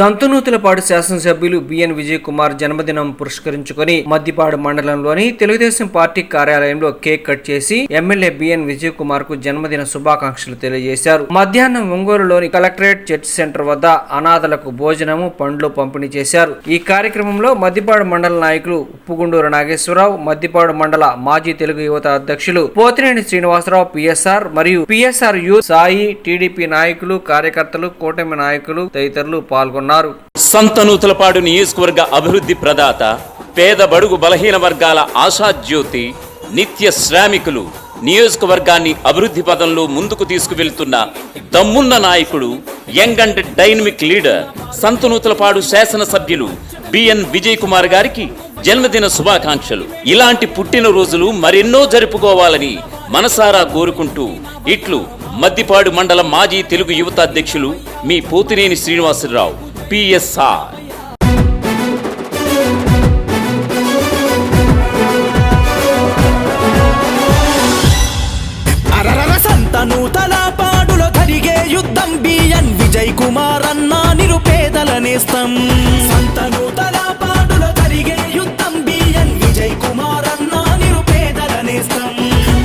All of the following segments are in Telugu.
సంతనూతలపాడు శాసనసభ్యులు బిఎన్ విజయ్ కుమార్ జన్మదినం పురస్కరించుకొని మద్దిపాడు మండలంలోని తెలుగుదేశం పార్టీ కార్యాలయంలో కేక్ కట్ చేసి ఎమ్మెల్యే బిఎన్ విజయ్ కుమార్ కు జన్మదిన శుభాకాంక్షలు తెలియజేశారు. మధ్యాహ్నం ఒంగోలులోని కలెక్టరేట్ చర్చ్ సెంటర్ వద్ద అనాథలకు భోజనము పండ్లు పంపిణీ చేశారు. ఈ కార్యక్రమంలో మద్దిపాడు మండల నాయకులు ఉప్పుగుండూరు నాగేశ్వరరావు, మద్దిపాడు మండల మాజీ తెలుగు యువత అధ్యక్షులు పోతినేని శ్రీనివాసరావు, పిఎస్ఆర్ మరియు పిఎస్ఆర్ యూత్ సాయి, టీడీపీ నాయకులు, కార్యకర్తలు, కూటమి నాయకులు తదితరులు పాల్గొన్నారు. సంతనూతలపాడు నియోజకవర్గ అభివృద్ధి ప్రదాత, పేద బడుగు బలహీన వర్గాల ఆశాజ్యోతి, నిత్య శ్రామికులు, నియోజకవర్గాన్ని అభివృద్ధి పదంలో ముందుకు తీసుకువెళ్తున్న దమ్మున్న నాయకుడు, young and dynamic leader, Santhanuthalapadu శాసనసభ్యులు బిఎన్ విజయ్ కుమార్ గారికి జన్మదిన శుభాకాంక్షలు. ఇలాంటి పుట్టినరోజులు మరెన్నో జరుపుకోవాలని మనసారా కోరుకుంటూ ఇట్లు మద్దిపాడు మండల మాజీ తెలుగు యువత అధ్యక్షులు మీ పోతినేని శ్రీనివాసరావు, పిఎస్ఆర్. సంతనూతలపాడులో జరిగే యుద్ధం బిఎన్ విజయ్ కుమార్ అన్న నిరుపేదల నేస్తం. సంతనూతలపాడులో జరిగే యుద్ధం బిఎన్ విజయ్ కుమార్ అన్న నిరుపేదల నేస్తం.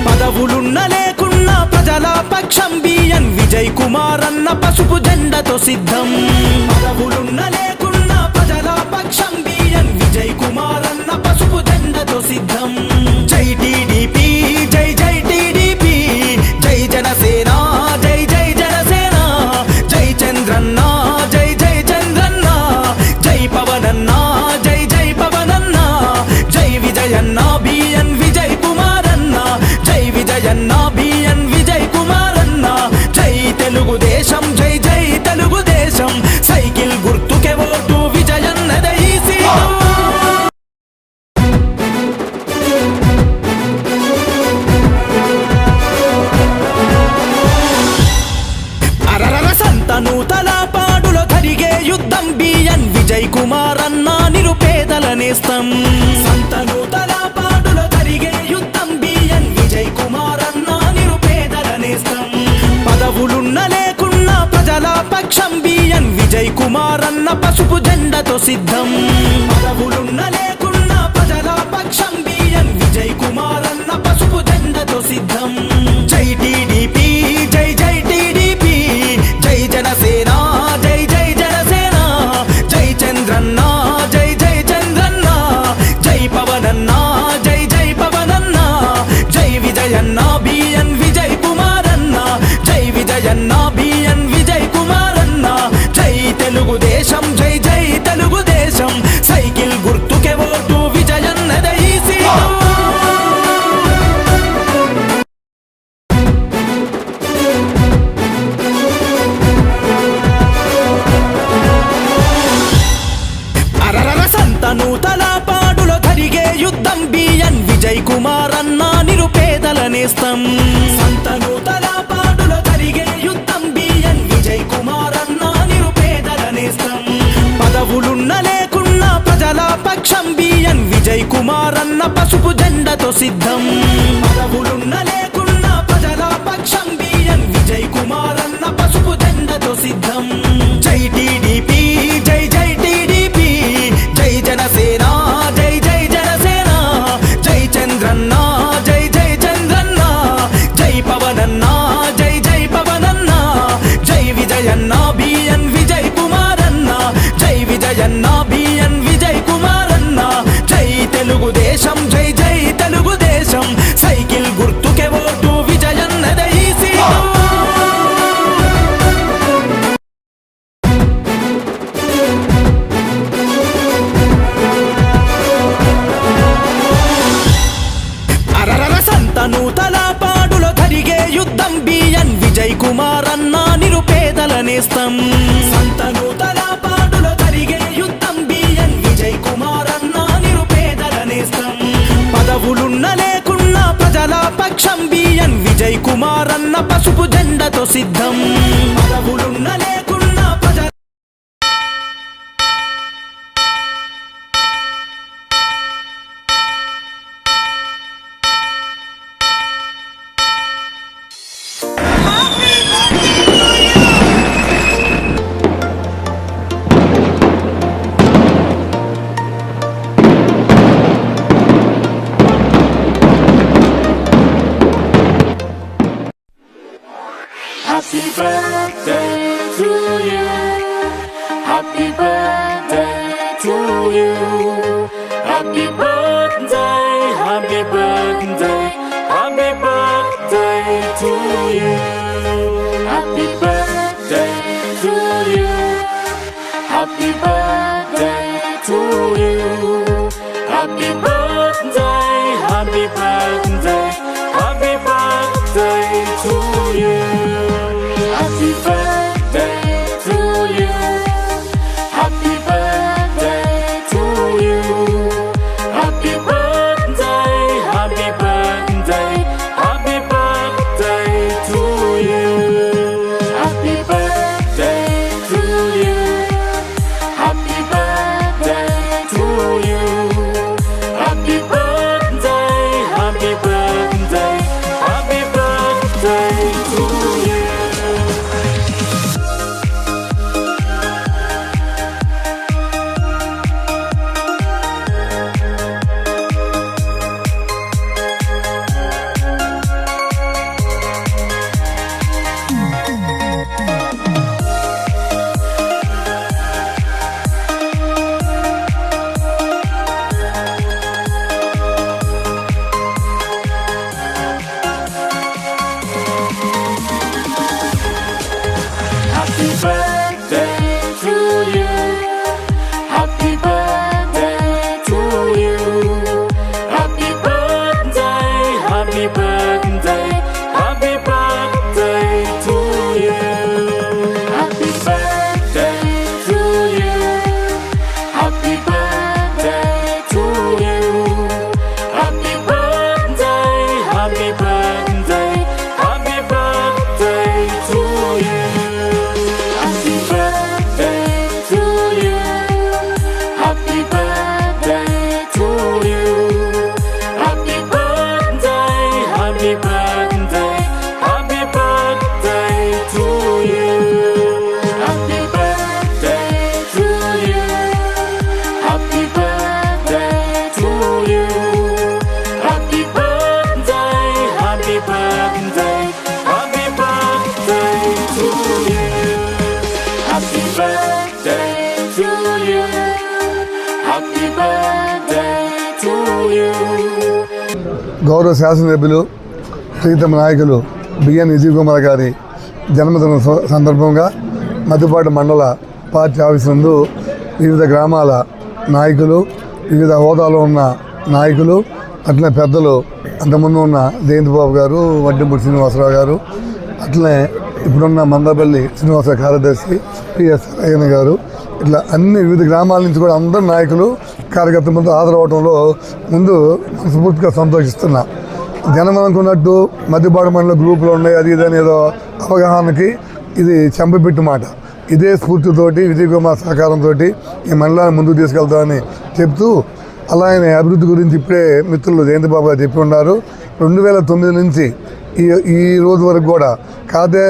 పదవులున్న లేకున్నా ప్రజల పక్షం బిఎన్ విజయ్ కుమార్ అన్న పసుపు జెండతో సిద్ధం. పదవులున్న లేకున్నా ప్రజల పక్షం బిఎన్ విజయ్ కుమార్ అన్న పసుపు జెండతో సిద్ధం. జై టీడీపీ, జై జై టీడీపీ, జై జనసేన, జై జై జనసేన, జై చంద్రన్న, జై జై చంద్రన్న, జై పవనన్న, జై జై పవనన్న, జై విజయన్న బిఎన్ విజయ్ కుమార్ అన్న, జై విజయన్న బిఎన్ విజయ్ కుమార్ అన్న, జై తెలుగుదేశం, జై జై తెలుగుదేశం, సైకిల్ గుర్తుకే ఓటు విజయన్నదే ఈ సీటు. సంతనూతలపాడులో జరిగే యుద్ధం బిఎన్ విజయ్ కుమార్ అన్న నిరుపేదల నేస్తం. సంతనూతలపాడులో జరిగే యుద్ధం బిఎన్ విజయ్ కుమార్ అన్న నిరుపేదల నేస్తం. పదవులున్న లేకున్నా ప్రజల పక్షం బిఎన్ విజయ్ కుమార్ అన్న పసుపు జెండతో సిద్ధం. పదవులున్న లేకున్నా ప్రజల పక్షం బిఎన్ విజయ్ కుమార్ అన్న పసుపు జెండతో సిద్ధం. జై టీడీపీ, జై జై టీడీపీ, జై జనసేన, జై జై జనసేన, జై చంద్రన్న, జై జై చంద్రన్న, జై పవనన్న, జై జై పవనన్న, జై విజయన్న బిఎన్ విజయ్ కుమార్ అన్న, జై విజయన్న బిఎన్ విజయ్ కుమార్ అన్న, జై తెలుగుదేశం, జై జై తెలుగుదేశం, సైకిల్ గుర్తుకే ఓటు విజయన్నదే ఈ సీటు. సంతనూతలపాడులో జరిగే యుద్ధం బిఎన్ విజయ్ కుమార్ అన్న నిరుపేదల నేస్తం. సంతనూతలపాడులో జరిగే యుద్ధం బిఎన్ విజయ్ కుమార్ అన్న నిరుపేదల నేస్తం. పదవులున్న లేకున్నా ప్రజల పక్షం బిఎన్ విజయ్ కుమార్ అన్న పసుపు జెండతో సిద్ధం. పదవులున్న లేకున్నా ప్రజల పక్షం బిఎన్ విజయ్ కుమార్ అన్న పసుపు జెండతో సిద్ధం. జై టీడీపీ, జై జై టీడీపీ, జై జనసేన, జై జై జనసేన, జై చంద్రన్న, జై జై చంద్రన్న, జై పవనన్న, జై జై పవనన్న, జై విజయన్న బిఎన్ విజయ్ కుమార్ అన్న, జై విజయన్న బిఎన్ విజయ్ కుమార్ అన్న, జై తెలుగుదేశం, జై జై తెలుగుదేశం, సైకిల్ గుర్తుకే ఓటు విజయన్నదే ఈ సీటు. సంతనూతలపాడులో జరిగే యుద్ధం బిఎన్ విజయ్ కుమార్ అన్న నిరుపేదల నేస్తం. సంతనూతలపాడులో జరిగే యుద్ధం బిఎన్ విజయ్ కుమార్ అన్న నిరుపేదల నేస్తం. పదవులున్న లేకున్నా ప్రజల పక్షం బిఎన్ విజయ్ కుమార్ అన్న పసుపు జెండతో సిద్ధం. పదవులున్న లేకున్నా ప్రజల birthday to you. Happy birthday to you. Happy birthday, happy birthday, happy birthday to you. Happy birthday to you. Happy birthday to you. Happy birthday, happy birthday, happy birthday to you. Happy birthday to you. Happy birthday to you. Happy birthday, happy birthday, happy birthday to you. Happy birthday to you. Happy birthday to you. Happy birthday, happy birthday, happy birthday to you. Happy birthday to you. Happy birthday to you. Happy birthday, happy birthday, happy birthday to you. Happy birthday to you. Happy birthday to you. Happy birthday, happy birthday, happy birthday to you. Happy birthday to you. Happy birthday to you. Happy birthday, happy birthday, happy birthday to you. Happy birthday to you. Happy birthday to you. Happy birthday, happy birthday, happy birthday to you. Happy birthday to you. Happy birthday to you. గౌరవ శాసనసభ్యులు ప్రీతమ నాయకులు బిఎన్ విజయ్ కుమార్ గారి జన్మదిన సందర్భంగా మద్దిపాడు మండల పార్టీ ఆఫీసు నందు వివిధ గ్రామాల నాయకులు, వివిధ హోదాలో ఉన్న నాయకులు, అట్లనే పెద్దలు, అంతకుముందు ఉన్న జయంతి బాబు గారు, వడ్డింపూడి శ్రీనివాసరావు గారు, అట్లనే ఇప్పుడున్న మందపల్లి శ్రీనివాసరావు కార్యదర్శి పిఎస్ అయ్యన్న గారు, ఇట్లా అన్ని వివిధ గ్రామాల నుంచి కూడా అందరు నాయకులు కార్యకర్తల ముందు హాజరవడంలో ముందు మనస్ఫూర్తిగా సంతోషిస్తున్నా. జనం అనుకున్నట్టు మద్దిపాడు మండల గ్రూపులు ఉన్నాయి అది ఇదని ఏదో అవగాహనకి ఇది చెంపపెట్టు మాట. ఇదే స్ఫూర్తితోటి విజయ్ కుమార్ సహకారంతో ఈ మండలాన్ని ముందుకు తీసుకెళ్తామని చెప్తూ, అలాగే అభివృద్ధి గురించి ఇప్పుడే మిత్రులు జయంతి బాబు గారు చెప్పి ఉన్నారు. 2009 నుంచి ఈ రోజు వరకు కూడా కాదే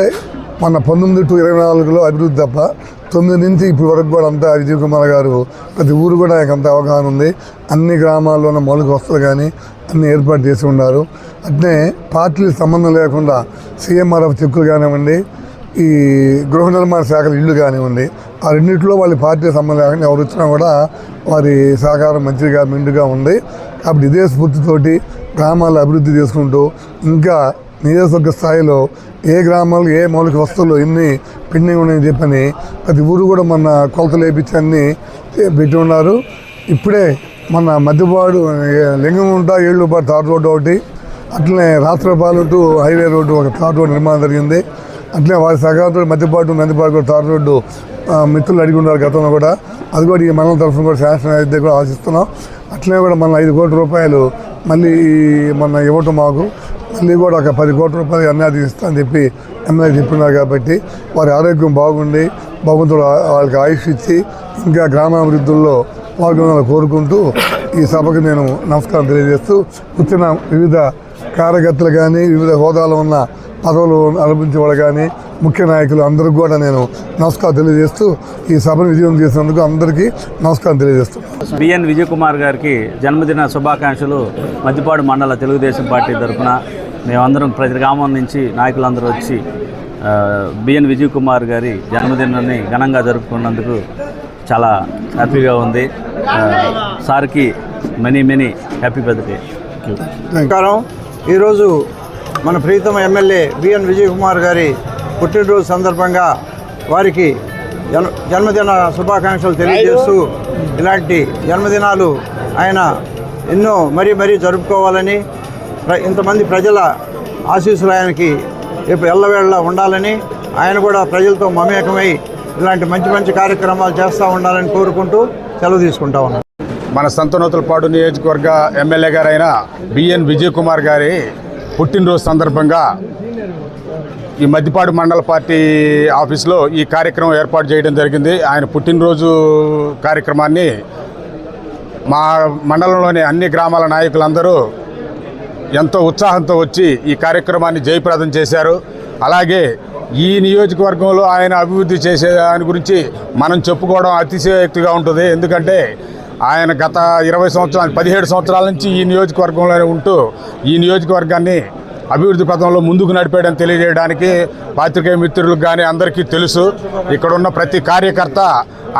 మన 19 to 24లో అభివృద్ధి తప్ప 9 నుంచి ఇప్పటి వరకు కూడా అంతా విజయ్ కుమార్ గారు ప్రతి ఊరు కూడా అంత అవగాహన ఉంది. అన్ని గ్రామాల్లో ఉన్న మౌలిక వసతులు కానీ అన్ని ఏర్పాటు చేసి ఉన్నారు. అట్నే పార్టీలకు సంబంధం లేకుండా CMRF చెక్కులు కానివ్వండి, ఈ గృహ నిర్మాణ శాఖల ఇళ్ళు కానివ్వండి, ఆ రెండింటిలో వాళ్ళ పార్టీ సంబంధం లేకుండా ఎవరు వచ్చినా కూడా వారి సహకారం మంచిగా మెండుగా ఉంది. కాబట్టి ఇదే స్ఫూర్తితోటి గ్రామాల అభివృద్ధి చేసుకుంటూ ఇంకా నియోజకవర్గ స్థాయిలో ఏ గ్రామాలు ఏ మౌలిక వస్తువులు ఎన్ని పెండింగ్ ఉన్నాయని చెప్పని ప్రతి ఊరు కూడా మన కొలతలు వేయించి అన్నీ పెట్టి ఉన్నారు. ఇప్పుడే మన మద్దిపాడు లింగముంట ఏళ్ళూపాడు తార్ రోడ్డు ఒకటి, అట్లనే రాత్రపాలు టు హైవే రోడ్డు ఒక తార్ రోడ్డు నిర్మాణం జరిగింది. అట్లనే వారి సహకారంతో మద్దిపాడు నందిపాడు కూడా తార్ రోడ్డు మిత్రులు అడిగి ఉన్నారు గతంలో కూడా. అది కూడా ఈ మండలం తరఫున కూడా శాంక్షన్ అయితే కూడా ఆశిస్తున్నాం. అట్లనే కూడా మన 5 కోట్ల రూపాయలు మళ్ళీ మొన్న ఇవ్వటం మాకు మళ్ళీ కూడా ఒక 10 కోట్ల రూపాయలు అన్యాది ఇస్తా అని చెప్పి ఎమ్మెల్యే చెప్పినారు. కాబట్టి వారి ఆరోగ్యం బాగుండి భగవంతుడు వాళ్ళకి ఆయుష్ ఇచ్చి ఇంకా గ్రామాభివృద్ధుల్లో పాల్గొనాలని కోరుకుంటూ ఈ సభకు నేను నమస్కారం తెలియజేస్తూ వచ్చిన వివిధ కార్యకర్తలు కానీ వివిధ హోదాలో ఉన్న పదవులు అనుభవించే వాళ్ళు కానీ ముఖ్య నాయకులు అందరికీ కూడా నేను నమస్కారం తెలియజేస్తూ ఈ సభను విజయం చేసినందుకు అందరికీ నమస్కారం తెలియజేస్తున్నాను. బిఎన్ విజయ్ కుమార్ గారికి జన్మదిన శుభాకాంక్షలు. మద్దిపాడు మండల తెలుగుదేశం పార్టీ తరఫున మేమందరం ప్రతి గ్రామం నుంచి నాయకులందరూ వచ్చి బిఎన్ విజయ్ కుమార్ గారి జన్మదినాన్ని ఘనంగా జరుపుకున్నందుకు చాలా హ్యాపీగా ఉంది. సార్కి మెనీ హ్యాపీ బర్త్డే. నమస్కారం. ఈరోజు మన ప్రీతమ ఎమ్మెల్యే బిఎన్ విజయ్ కుమార్ గారి పుట్టినరోజు సందర్భంగా వారికి జన్మదిన శుభాకాంక్షలు తెలియజేస్తూ ఇలాంటి జన్మదినాలు ఆయన ఎన్నో మరీ జరుపుకోవాలని, ఇంతమంది ప్రజల ఆశీస్సులు ఆయనకి ఎల్లవేళ ఉండాలని, ఆయన కూడా ప్రజలతో మమేకమై ఇలాంటి మంచి కార్యక్రమాలు చేస్తూ ఉండాలని కోరుకుంటూ సెలవు తీసుకుంటా ఉన్నాం. మన సంతనూతలపాడు నియోజకవర్గ ఎమ్మెల్యే గారైన బిఎన్ విజయ్ కుమార్ గారి పుట్టినరోజు సందర్భంగా ఈ మద్దిపాడు మండల పార్టీ ఆఫీస్లో ఈ కార్యక్రమం ఏర్పాటు చేయడం జరిగింది. ఆయన పుట్టినరోజు కార్యక్రమాన్ని మా మండలంలోని అన్ని గ్రామాల నాయకులందరూ ఎంతో ఉత్సాహంతో వచ్చి ఈ కార్యక్రమాన్ని జయప్రదం చేశారు. అలాగే ఈ నియోజకవర్గంలో ఆయన అభివృద్ధి చేసే దాని గురించి మనం చెప్పుకోవడం అతిశయోక్తిగా ఉంటుంది. ఎందుకంటే ఆయన గత 17 సంవత్సరాల నుంచి ఈ నియోజకవర్గంలోనే ఉంటూ ఈ నియోజకవర్గాన్ని అభివృద్ధి పథంలో ముందుకు నడిపేయడం తెలియజేయడానికి పాత్రికేయ మిత్రులకు కానీ అందరికీ తెలుసు. ఇక్కడున్న ప్రతి కార్యకర్త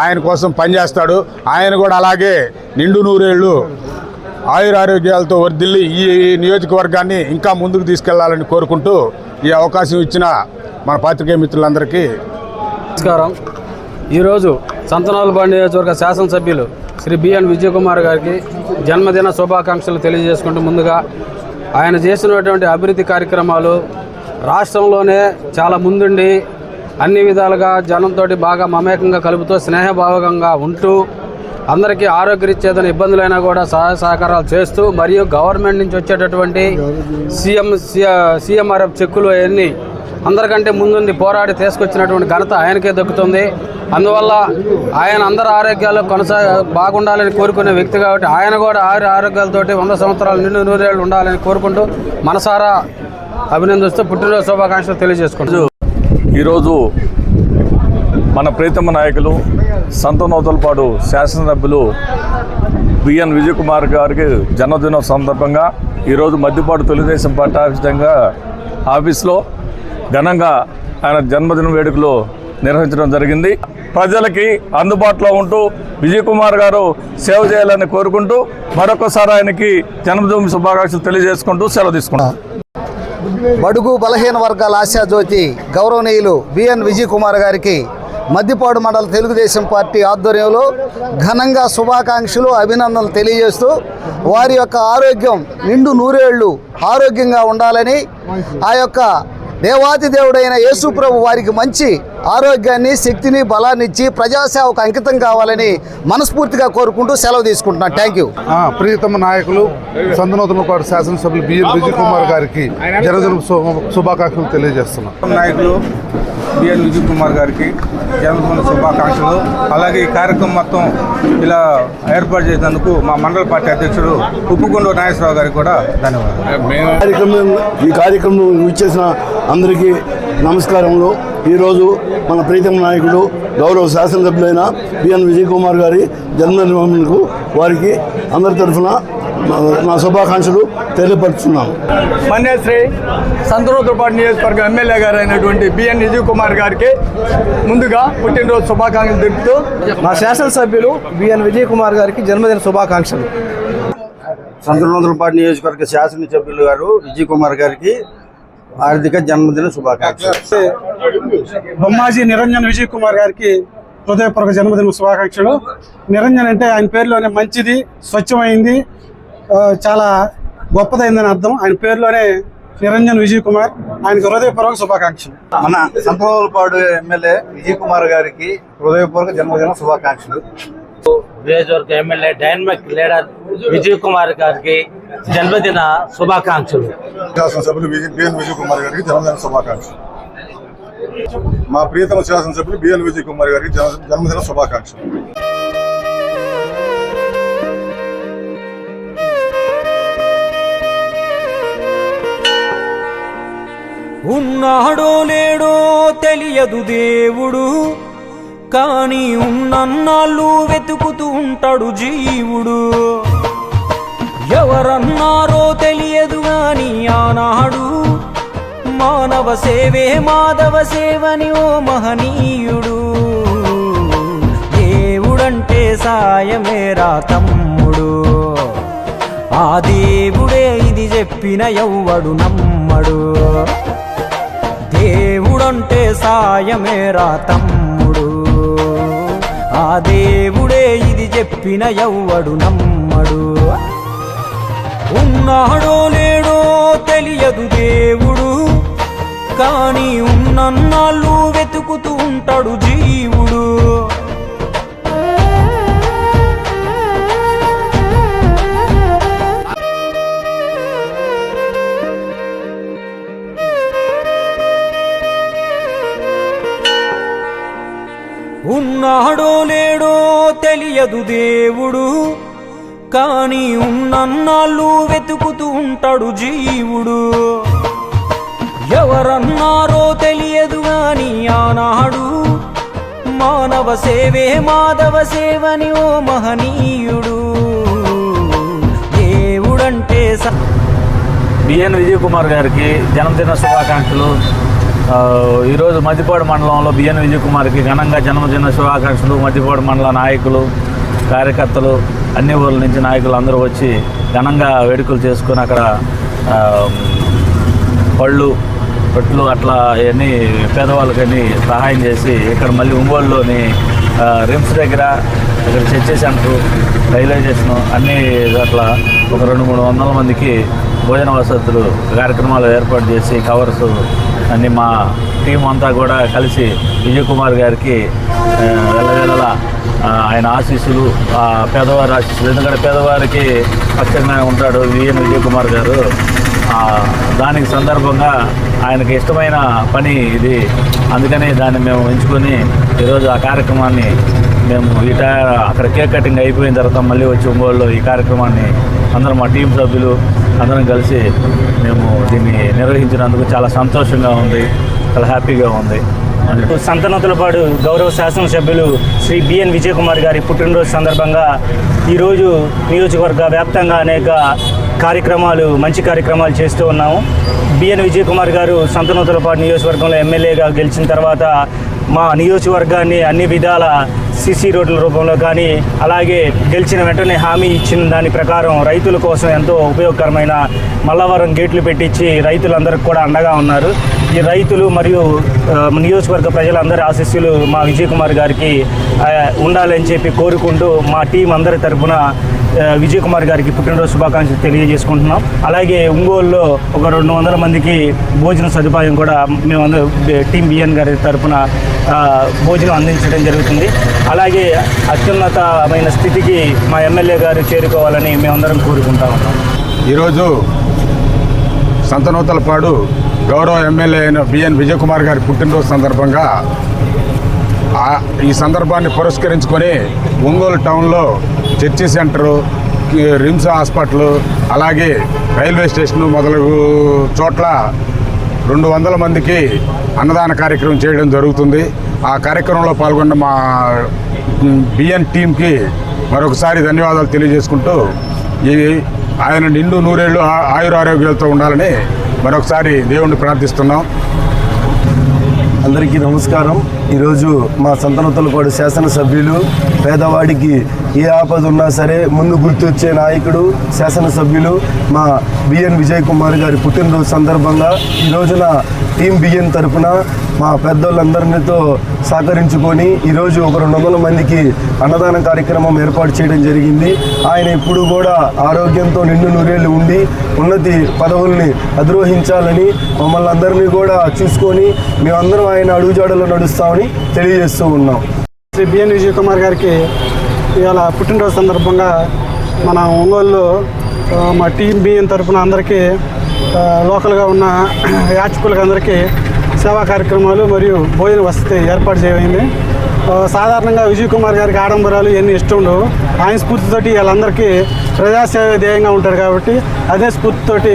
ఆయన కోసం పనిచేస్తాడు. ఆయన కూడా అలాగే నిండు నూరేళ్ళు ఆయురారోగ్యాలతో వర్ధిల్లి ఈ నియోజకవర్గాన్ని ఇంకా ముందుకు తీసుకెళ్లాలని కోరుకుంటూ ఈ అవకాశం ఇచ్చిన మన పాత్రికేయ మిత్రులందరికీ నమస్కారం. ఈరోజు సంతనూతలపాడు నియోజకవర్గ శాసనసభ్యులు శ్రీ బిఎన్ విజయ్ కుమార్ గారికి జన్మదిన శుభాకాంక్షలు తెలియజేసుకుంటూ ముందుగా ఆయన చేసినటువంటి అభివృద్ధి కార్యక్రమాలు రాష్ట్రంలోనే చాలా ముందుండి అన్ని విధాలుగా జనంతో బాగా మమేకంగా కలుపుతూ స్నేహభావంగా ఉంటూ అందరికీ ఆరోగ్యరీత్యేదైనా ఇబ్బందులైనా కూడా సహాయ సహకారాలు చేస్తూ మరియు గవర్నమెంట్ నుంచి వచ్చేటటువంటి సీఎంఆర్ఎఫ్ చెక్కులు అవన్నీ అందరికంటే ముందుండి పోరాడి తీసుకొచ్చినటువంటి ఘనత ఆయనకే దక్కుతుంది. అందువల్ల ఆయన అందరి ఆరోగ్యాలు బాగుండాలని కోరుకునే వ్యక్తి కాబట్టి ఆయన కూడా ఆరోగ్యాలతోటి 100 సంవత్సరాలు నిండు నూరేళ్ళు ఉండాలని కోరుకుంటూ మనసారా అభినందిస్తూ పుట్టినరోజు శుభాకాంక్షలు తెలియజేసుకుంటారు. ఈరోజు మన ప్రీతమ నాయకులు సంతనూతలపాడు శాసనసభ్యులు బిఎన్ విజయ్ కుమార్ గారికి జన్మదినం సందర్భంగా ఈరోజు మద్దిపాడు తెలుగుదేశం పార్టీ ఆఫీస్లో ఘనంగా ఆయన జన్మదిన వేడుకలు నిర్వహించడం జరిగింది. ప్రజలకి అందుబాటులో ఉంటూ విజయ్ కుమార్ గారు సేవ చేయాలని కోరుకుంటూ మరొకసారి ఆయనకి జన్మదిన శుభాకాంక్షలు తెలియజేసుకుంటూ సెలవు తీసుకుంటాం. బడుగు బలహీన వర్గాల ఆశాజ్యోతి గౌరవనీయులు బిఎన్ విజయ్ కుమార్ గారికి మద్దిపాడు మండల తెలుగుదేశం పార్టీ ఆధ్వర్యంలో ఘనంగా శుభాకాంక్షలు అభినందనలు తెలియజేస్తూ వారి యొక్క ఆరోగ్యం నిండు నూరేళ్లు ఆరోగ్యంగా ఉండాలని, ఆ యొక్క దేవాతి దేవుడైన యేసుప్రభు వారికి మంచి ఆరోగ్యాన్ని, శక్తిని, బలాన్ని ఇచ్చి ప్రజాసేవకు అంకితం కావాలని మనస్ఫూర్తిగా కోరుకుంటూ సెలవు తీసుకుంటున్నాను. Thank you. ప్రియతమ నాయకులు సంతనూతలపాడు శాసనసభ్యులు బిఎన్ విజయ్ కుమార్ గారికి జన్మదిన శుభాకాంక్షలు తెలియజేస్తున్నాం. నాయకులు బిఎన్ విజయ్ కుమార్ గారికి జన్మదిన శుభాకాంక్షలు. అలాగే ఈ కార్యక్రమం మొత్తం ఇలా ఏర్పాటు చేసినందుకు మా మండల పార్టీ అధ్యక్షుడు ఉప్పుకొండ నాగేశ్వరరావు గారికి కూడా ధన్యవాదాలు. ఈ కార్యక్రమం ఇచ్చేసిన అందరికీ నమస్కారములు. ఈరోజు మన ప్రీతమ నాయకుడు గౌరవ శాసనసభ్యులైన బిఎన్ విజయ్ కుమార్ గారి జన్మదినకు వారికి అందరి తరఫున నా శుభాకాంక్షలు తెలియపరుస్తున్నాను. మన్యశ్రీ సంతనూతలపాడు నియోజకవర్గ ఎమ్మెల్యే గారు అయినటువంటి బిఎన్ విజయ్ కుమార్ గారికి ముందుగా పుట్టినరోజు శుభాకాంక్షలు తెలుపుతూ మా శాసనసభ్యులు బిఎన్ విజయ్ కుమార్ గారికి జన్మదిన శుభాకాంక్షలు. సంతనూతలపాడు నియోజకవర్గ శాసనసభ్యులు గారు విజయ్ కుమార్ గారికి ఆర్థిక జన్మదిన శుభాకాంక్షలు. బొమ్మాజీ నిరంజన్ విజయ్ కుమార్ గారికి హృదయపూర్వక జన్మదిన శుభాకాంక్షలు. నిరంజన్ అంటే ఆయన పేరులోనే మంచిది, స్వచ్ఛమైంది, చాలా గొప్పదైందని అర్థం. ఆయన పేరులోనే నిరంజన్ విజయ్ కుమార్, ఆయనకు హృదయపూర్వక శుభాకాంక్షలు. మన సంతనూతలపాడు ఎమ్మెల్యే విజయ్ కుమార్ గారికి హృదయపూర్వక జన్మదిన శుభాకాంక్షలు. నియోజకవర్గ MLA dynamic leader Vijay Kumar గారికి జన్మదిన శుభాకాంక్షలు. శాసనసభ్యులు బిఎన్ విజయ్ కుమార్ గారికి జన్మదిన శుభాకాంక్షలు. మా ప్రియతమ శాసనసభ్యులు బిఎన్ విజయ్ కుమార్ గారికి జన్మదిన శుభాకాంక్షలు. ఉన్నాడో లేడో తెలియదు దేవుడు, కానీ ఉన్నన్నాళ్ళు వెతుకుతూ ఉంటాడు జీవుడు. ఎవరన్నారో తెలియదు గాని ఆనాడు మానవ సేవే మాధవ సేవని ఓ మహనీయుడు, దేవుడంటే సాయమేరా తమ్ముడు. ఆ దేవుడే ఇది చెప్పిన ఎవ్వడు నమ్మడు, దేవుడంటే సాయమేరా తమ్ముడు. ఆ దేవుడే ఇది చెప్పిన ఎవ్వడు నమ్మడు. ఉన్నాడో లేడో తెలియదు దేవుడు, కానీ ఉన్నన్నాళ్ళు వెతుకుతూ ఉంటాడు జీవుడు. ఉన్నాడో లేడో తెలియదు దేవుడు, కానీ ఉన్నన్నాళ్ళు వెతుకుతూ ఉంటాడు జీవుడు. ఎవరన్నారో తెలియదు గాని ఆనాడు మానవ సేవే మాధవ సేవని ఓ మహనీయుడు, దేవుడంటే బిఎన్ విజయ్ కుమార్ గారికి జన్మదిన శుభాకాంక్షలు. ఈరోజు మద్దిపాడు మండలంలో బిఎన్ విజయ్ కుమార్కి ఘనంగా జన్మదిన శుభాకాంక్షలు. మద్దిపాడు మండల నాయకులు, కార్యకర్తలు, అన్ని ఊర్ల నుంచి నాయకులు అందరూ వచ్చి ఘనంగా వేడుకలు చేసుకొని అక్కడ పళ్ళు పెట్లు అట్లా అవన్నీ పేదవాళ్ళకని సహాయం చేసి ఇక్కడ మళ్ళీ ఒంగోలులోని రిమ్స్ దగ్గర ఇక్కడ చర్చి సెంటర్, రైల్వే స్టేషను అన్ని అట్లా ఒక 200-300 మందికి భోజన వసతులు కార్యక్రమాలు ఏర్పాటు చేసి కవర్స్ అన్నీ మా టీం అంతా కూడా కలిసి విజయ్ కుమార్ గారికి వెళ్ళవేళలా ఆయన ఆశీస్సులు, పేదవారి ఆశీస్సులు, ఎందుకంటే పేదవారికి పక్షంగా ఉంటాడు విఎన్ విజయ్ కుమార్ గారు. దానికి సందర్భంగా ఆయనకి ఇష్టమైన పని ఇది, అందుకని దాన్ని మేము ఎంచుకొని ఈరోజు ఆ కార్యక్రమాన్ని మేము అక్కడ కేక్ కటింగ్ అయిపోయిన తర్వాత మళ్ళీ వచ్చి ఒంగోలులో ఈ కార్యక్రమాన్ని అందరం మా టీం సభ్యులు అందరం కలిసి మేము దీన్ని నిర్వహించినందుకు చాలా సంతోషంగా ఉంది, చాలా హ్యాపీగా ఉంది. సంతనూతలపాడు గౌరవ శాసనసభ్యులు శ్రీ బిఎన్ విజయ్ కుమార్ గారి పుట్టినరోజు సందర్భంగా ఈరోజు నియోజకవర్గ వ్యాప్తంగా అనేక కార్యక్రమాలు, మంచి కార్యక్రమాలు చేస్తూ ఉన్నాము. బిఎన్ విజయ్ కుమార్ గారు సంతనూతలపాడు నియోజకవర్గంలో ఎమ్మెల్యేగా గెలిచిన తర్వాత మా నియోజకవర్గాన్ని అన్ని విధాల సిసి రోడ్ల రూపంలో కానీ, అలాగే గెలిచిన వెంటనే హామీ ఇచ్చిన దాని ప్రకారం రైతుల కోసం ఎంతో ఉపయోగకరమైన మల్లవరం గేట్లు పెట్టించి రైతులందరికీ కూడా అండగా ఉన్నారు. ఈ రైతులు మరియు నియోజకవర్గ ప్రజలందరి ఆశీస్సులు మా విజయ్ కుమార్ గారికి ఉండాలని చెప్పి కోరుకుంటూ మా టీం అందరి తరఫున విజయ్ కుమార్ గారికి పుట్టినరోజు శుభాకాంక్షలు తెలియజేసుకుంటున్నాం. అలాగే ఒంగోలులో ఒక 200 మందికి భోజన సదుపాయం కూడా మేమందరం టీం బిఎన్ గారి తరఫున భోజనం అందించడం జరుగుతుంది. అలాగే అత్యున్నతమైన స్థితికి మా ఎమ్మెల్యే గారు చేరుకోవాలని మేమందరం కోరుకుంటా ఉన్నాం. ఈరోజు సంతనూతలపాడు గౌరవ ఎమ్మెల్యే అయిన బిఎన్ విజయ్ కుమార్ గారి పుట్టినరోజు సందర్భంగా ఈ సందర్భాన్ని పురస్కరించుకొని ఒంగోలు టౌన్లో చర్చి సెంటరు, రిమ్స్ హాస్పిటల్, అలాగే రైల్వే స్టేషను మొదలగు చోట్ల 200 మందికి అన్నదాన కార్యక్రమం చేయడం జరుగుతుంది. ఆ కార్యక్రమంలో పాల్గొన్న మా బిఎన్ టీంకి మరొకసారి ధన్యవాదాలు తెలియజేసుకుంటూ ఆయన నిండు నూరేళ్ళు ఆయురారోగ్యాలతో ఉండాలని మరొకసారి దేవుణ్ణి ప్రార్థిస్తున్నాం. అందరికీ నమస్కారం. ఈరోజు మా సంతనూతలపాడు శాసనసభ్యులు, పేదవాడికి ఏ ఆపద ఉన్నా సరే ముందు గుర్తొచ్చే నాయకుడు, శాసనసభ్యులు మా బిఎన్ విజయ్ కుమార్ గారి పుట్టినరోజు సందర్భంగా ఈ రోజున టీం బిఎన్ తరఫున మా పెద్దోళ్ళందరితో సహకరించుకొని ఈరోజు ఒక 200 మందికి అన్నదాన కార్యక్రమం ఏర్పాటు చేయడం జరిగింది. ఆయన ఇప్పుడు కూడా ఆరోగ్యంతో నిండు నూరేళ్ళు ఉండి ఉన్నతి పదవుల్ని అధిరోహించాలని మమ్మల్ని అందరినీ కూడా చూసుకొని మేమందరం ఆయన అడుగుజాడలో నడుస్తామని తెలియజేస్తూ ఉన్నాం. శ్రీ బిఎన్ విజయ్ కుమార్ గారికి ఇవాళ పుట్టినరోజు సందర్భంగా మన ఒంగోలులో మా టీం బిఎన్ తరఫున అందరికీ లోకల్గా ఉన్న యాచకులకు అందరికీ సేవా కార్యక్రమాలు మరియు భోజన వసతి ఏర్పాటు చేయమైంది. సాధారణంగా విజయ్ కుమార్ గారికి ఆడంబరాలు ఇవన్నీ ఇష్టం ఉండవు. ఆయన స్ఫూర్తితోటి వాళ్ళందరికీ ప్రజాసేవ ధ్యేయంగా ఉంటారు కాబట్టి అదే స్ఫూర్తితోటి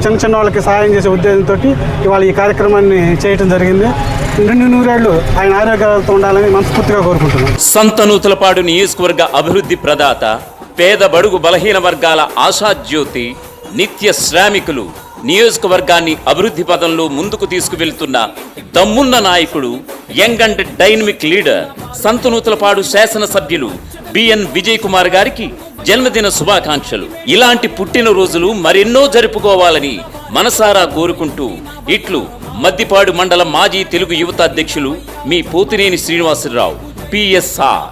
చిన్న చిన్న వాళ్ళకి సహాయం చేసే ఉద్దేశంతో ఇవాళ ఈ కార్యక్రమాన్ని చేయడం జరిగింది. 200 ఏళ్ళు ఆయన ఆరోగ్యాలతో ఉండాలని మనస్ఫూర్తిగా కోరుకుంటున్నాం. సంతనూతలపాడు నియోజకవర్గ అభివృద్ధి ప్రదాత, పేద బడుగు బలహీన వర్గాల ఆశాజ్యోతి, నిత్య శ్రామికులు, నియోజకవర్గాన్ని అభివృద్ధి పదంలో ముందుకు తీసుకువెళ్తున్న దమ్మున్న నాయకుడు, young and dynamic leader, Santhanuthalapadu శాసనసభ్యులు బిఎన్ విజయ్ కుమార్ గారికి జన్మదిన శుభాకాంక్షలు. ఇలాంటి పుట్టినరోజులు మరెన్నో జరుపుకోవాలని మనసారా కోరుకుంటూ ఇట్లు మద్దిపాడు మండల మాజీ తెలుగు యువత అధ్యక్షులు మీ పోతినేని శ్రీనివాసరావు, PSR.